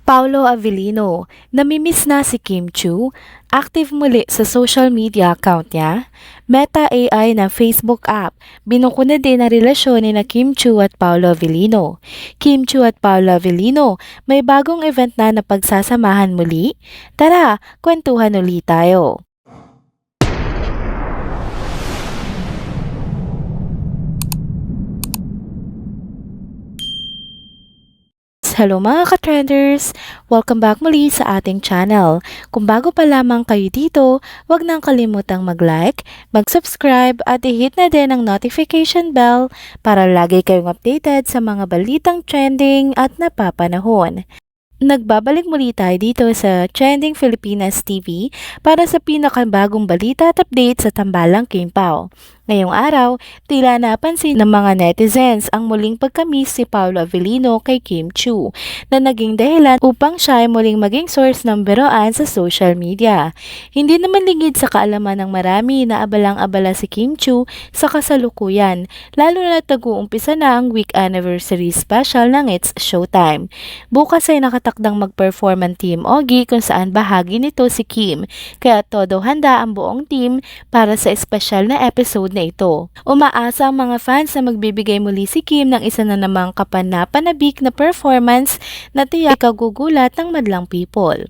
Paulo Avellino, namimiss na si Kim Chiu, active muli sa social media account niya, Meta AI ng Facebook app, binuko na din ang relasyon ni na Kim Chiu at Paulo Avellino. Kim Chiu at Paulo Avellino, may bagong event na pagsasamahan muli? Tara, kwentuhan ulit tayo. Hello mga ka-trenders! Welcome back muli sa ating channel. Kung bago pa lamang kayo dito, huwag nang kalimutang mag-like, mag-subscribe at i-hit na din ang notification bell para lagi kayong updated sa mga balitang trending at napapanahon. Nagbabalik muli tayo dito sa Trending Pilipinas TV para sa pinakabagong balita at update sa tambalang King Pao. Ngayong araw, tila napansin ng mga netizens ang muling pagkamis si Paulo Avellino kay Kim Chiu na naging dahilan upang siya ay muling maging source ng biroan sa social media. Hindi naman lingid sa kaalaman ng marami na abalang-abala si Kim Chiu sa kasalukuyan, lalo na tag-uumpisa na ang week anniversary special ng It's Showtime. Bukas ay nakatakdang mag-perform ang Team Ogie kung saan bahagi nito si Kim, kaya todo handa ang buong team para sa espesyal na episode na ito. Umaasa ang mga fans na magbibigay muli si Kim ng isa na namang kapanapanabik na performance na tiyak kagugulat ng madlang people.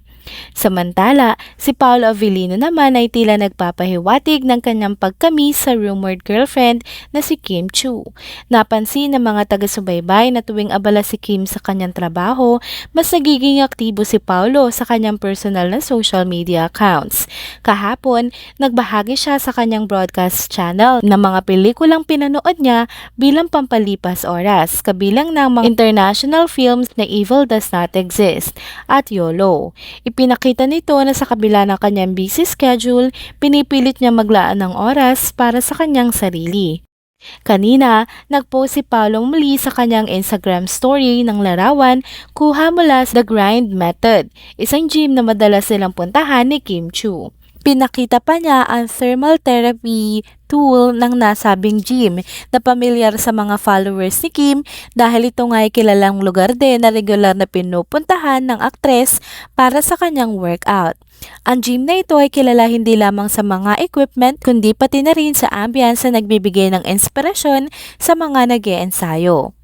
Samantala, si Paulo Avellino naman ay tila nagpapahiwatig ng kanyang pagkamis sa rumored girlfriend na si Kim Chiu. Napansin ng mga taga-subaybay na tuwing abala si Kim sa kanyang trabaho, mas nagiging aktibo si Paulo sa kanyang personal na social media accounts. Kahapon, nagbahagi siya sa kanyang broadcast channel ng mga pelikulang pinanood niya bilang pampalipas oras, kabilang ng mga international films na Evil Does Not Exist at YOLO. Ipinakita nito na sa kabila ng kanyang busy schedule, pinipilit niya maglaan ng oras para sa kanyang sarili. Kanina, nagpost si Paulo muli sa kanyang Instagram story ng larawan kuha mula sa The Grind Method, isang gym na madalas silang puntahan ni Kim Chiu. Pinakita pa niya ang thermal therapy tool ng nasabing gym na pamilyar sa mga followers ni Kim dahil ito nga ay kilalang lugar din na regular na pinupuntahan ng aktres para sa kanyang workout. Ang gym na ito ay kilala hindi lamang sa mga equipment kundi pati na rin sa ambience na nagbibigay ng inspirasyon sa mga nag-iensayo.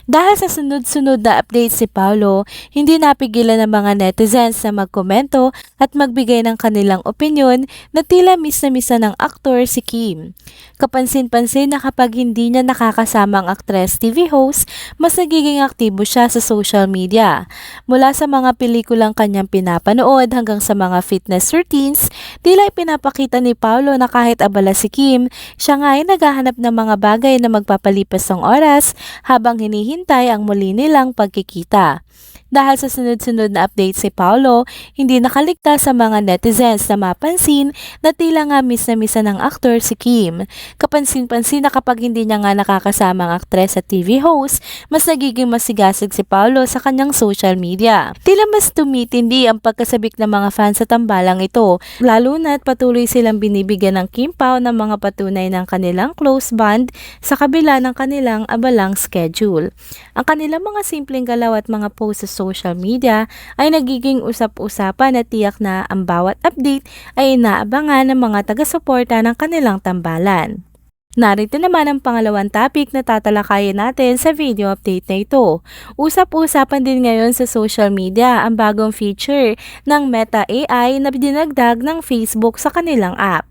Dahil sa sunod-sunod na update si Paulo, hindi napigilan ng mga netizens na magkomento at magbigay ng kanilang opinyon na tila miss na miss ng aktor si Kim. Kapansin-pansin na kapag hindi niya nakakasama ang aktres TV host, mas nagiging aktibo siya sa social media. Mula sa mga pelikulang kanyang pinapanood hanggang sa mga fitness routines, tila ipinapakita ni Paulo na kahit abala si Kim, siya nga ay naghahanap ng mga bagay na magpapalipas ng oras habang hinihintay ang muli nilang pagkikita. Dahil sa sunod-sunod na update si Paulo, hindi nakaligtas sa mga netizens na mapansin na tila nga miss na misa ng aktor si Kim. Kapansin-pansin na kapag hindi niya nga nakakasama ang aktres at TV host, mas nagiging masigasig si Paulo sa kanyang social media. Tila mas tumitindi ang pagkasabik ng mga fans sa tambalang ito, lalo na't patuloy silang binibigyan ng Kim Pao ng mga patunay ng kanilang close bond sa kabila ng kanilang abalang schedule. Ang kanilang mga simpleng galaw at mga posts sa social media ay nagiging usap-usapan at tiyak na ang bawat update ay inaabangan ng mga taga-suporta ng kanilang tambalan. Narito naman ang pangalawang topic na tatalakayin natin sa video update na ito. Usap-usapan din ngayon sa social media ang bagong feature ng Meta AI na dinagdag ng Facebook sa kanilang app.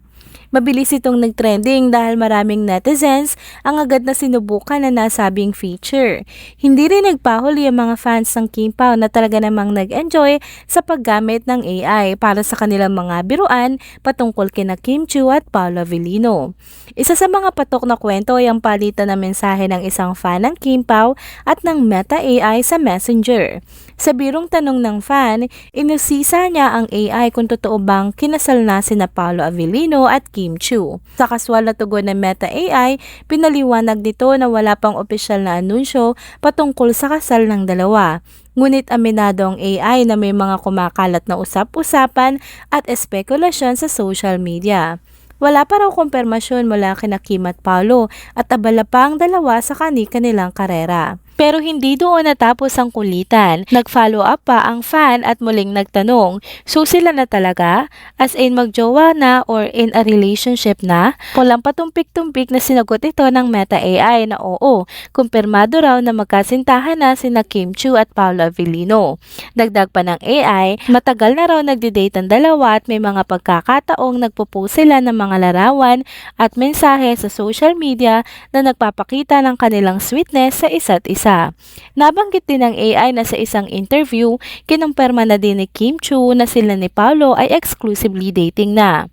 Mabilis itong nagtrending dahil maraming netizens ang agad na sinubukan na nasabing feature. Hindi rin nagpahuli ang mga fans ng King Pao na talaga namang nag-enjoy sa paggamit ng AI para sa kanilang mga biruan patungkol kina Kim Chiu at Paulo Avellino. Isa sa mga patok na kwento ay ang palitan na mensahe ng isang fan ng King Pao at ng Meta AI sa Messenger. Sa birong tanong ng fan, inusisa niya ang AI kung totoo bang kinasal na sina Paulo Avellino at Kim Chiu. Sa kaswal na tugon ng Meta AI, pinaliwanag nito na wala pang opisyal na anunsyo patungkol sa kasal ng dalawa. Ngunit aminado ang AI na may mga kumakalat na usap-usapan at espekulasyon sa social media. Wala pa raw kumpirmasyon mula kina Kim at Paulo at abala pa ang dalawa sa kanilang karera. Pero hindi doon natapos ang kulitan. Nag-follow up pa ang fan at muling nagtanong, so sila na talaga? As in magjowa na or in a relationship na? Walang patumpik-tumpik na sinagot ito ng Meta AI na oo, kumpirmado raw na magkasintahan na sina Kim Chiu at Paolo Avellino. Dagdag pa ng AI, matagal na raw nagde-date ang dalawa at may mga pagkakataong nagpo-post sila ng mga larawan at mensahe sa social media na nagpapakita ng kanilang sweetness sa isa't isa. Nabanggit din ng AI na sa isang interview, kinumpirma na din ni Kim Chiu na sila ni Paolo ay exclusively dating na.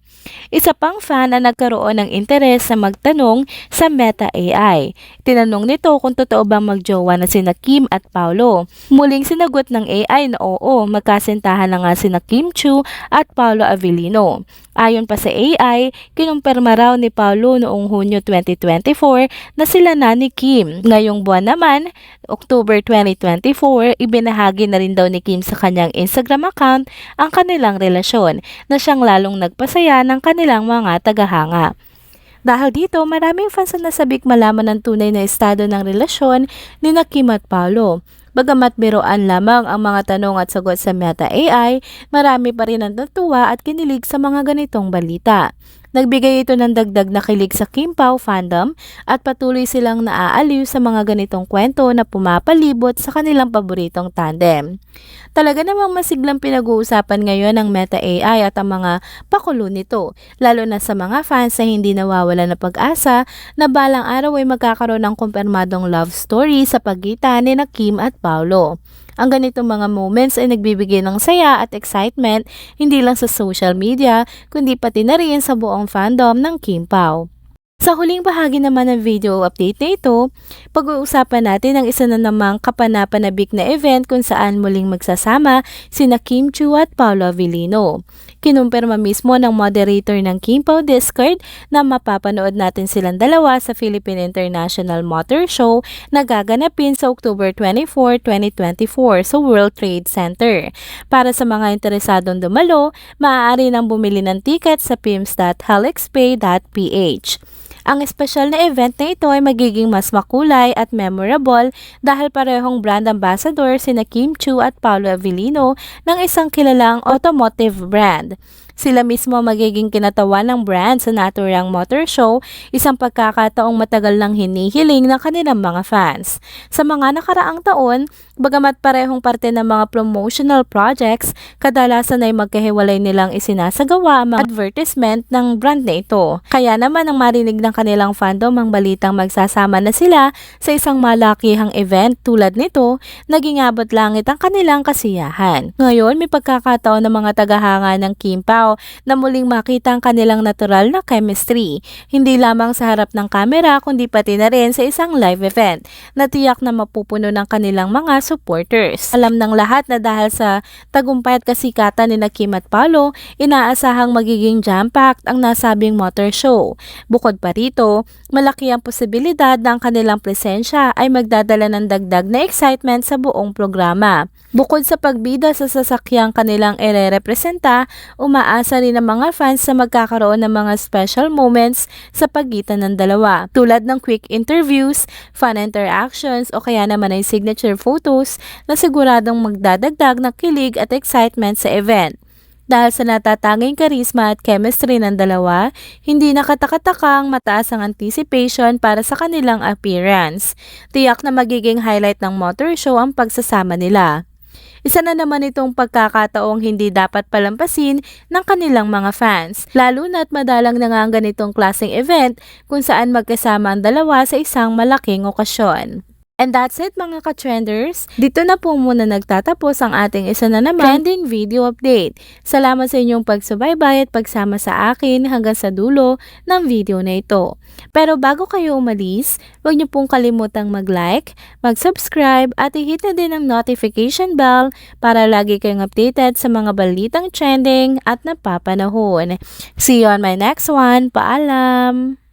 Isa pang fan na nagkaroon ng interes na magtanong sa Meta AI. Tinanong nito kung totoo bang magjowa na sina Kim at Paolo. Muling sinagot ng AI na oo, magkasintahan na nga sina Kim Chiu at Paolo Avellino. Ayon pa sa AI, kinumpirma raw ni Paolo noong Hunyo 2024 na sila na ni Kim. Ngayong buwan naman, October 2024, ibinahagi na rin daw ni Kim sa kanyang Instagram account ang kanilang relasyon na siyang lalong nagpasaya ng kanilang mga tagahanga. Dahil dito, maraming fans ang nasabik malaman ng tunay na estado ng relasyon ni Kim at Paolo. Bagamat biruan lamang ang mga tanong at sagot sa Meta AI, marami pa rin ang natuwa at kinilig sa mga ganitong balita. Nagbigay ito ng dagdag na kilig sa Kim Pao fandom at patuloy silang naaaliw sa mga ganitong kwento na pumapalibot sa kanilang paboritong tandem. Talaga namang masiglang pinag-uusapan ngayon ng Meta AI at ang mga pakulo nito, lalo na sa mga fans na hindi nawawala ng pag-asa na balang araw ay magkakaroon ng kumpirmadong love story sa pagitan ni Kim at Paolo. Ang ganitong mga moments ay nagbibigay ng saya at excitement hindi lang sa social media kundi pati na rin sa buong fandom ng Kim Pao. Sa huling bahagi naman ng video update na ito, pag-uusapan natin ang isa na namang kapanapanabik na event kung saan muling magsasama sina Kim Chiu at Paolo Avellino. Kinumpirma mismo ng moderator ng Kim Pao Discord na mapapanood natin silang dalawa sa Philippine International Motor Show na gaganapin sa October 24, 2024 sa World Trade Center. Para sa mga interesadong dumalo, maaari nang bumili ng ticket sa pims.helixpay.ph. Ang espesyal na event na ito ay magiging mas makulay at memorable dahil parehong brand ambassador sina Kim Chiu at Paolo Avellino ng isang kilalang automotive brand. Sila mismo magiging kinatawan ng brand sa naturang motor show, isang pagkakataong matagal nang hinihiling ng kanilang mga fans. Sa mga nakaraang taon, bagamat parehong parte ng mga promotional projects, kadalasan ay magkahiwalay nilang isinasagawa ang mga advertisement ng brand na ito. Kaya naman ang marinig ng kanilang fandom ang balitang magsasama na sila sa isang malakihang event tulad nito, naging abot langit ang kanilang kasiyahan. Ngayon, may pagkakataon ng mga tagahanga ng Kim Pao na muling makita ang kanilang natural na chemistry, hindi lamang sa harap ng kamera kundi pati na rin sa isang live event na tiyak na mapupuno ng kanilang mga supporters. Alam ng lahat na dahil sa tagumpay at kasikatan ni Kim at Paolo, inaasahang magiging jam-packed ang nasabing motor show. Bukod pa rito, malaki ang posibilidad na ang kanilang presensya ay magdadala ng dagdag na excitement sa buong programa. Bukod sa pagbida sa sasakyang kanilang ire-representa, umaasa rin ang mga fans sa magkakaroon ng mga special moments sa pagitan ng dalawa, tulad ng quick interviews, fun interactions o kaya naman ay signature photos na siguradong magdadagdag ng kilig at excitement sa event. Dahil sa natatanging karisma at chemistry ng dalawa, hindi nakatakatakang mataas ang anticipation para sa kanilang appearance. Tiyak na magiging highlight ng motor show ang pagsasama nila. Isa na naman itong pagkakataong hindi dapat palampasin ng kanilang mga fans, lalo na't madalang na nga ang ganitong klaseng event kung saan magkasama ang dalawa sa isang malaking okasyon. And that's it mga ka-trenders. Dito na po muna nagtatapos ang ating isa na naman trending video update. Salamat sa inyong pagsubaybay at pagsama sa akin hanggang sa dulo ng video na ito. Pero bago kayo umalis, huwag niyo pong kalimutang mag-like, mag-subscribe at i-hit na din ang notification bell para lagi kayong updated sa mga balitang trending at napapanahon. See you on my next one. Paalam!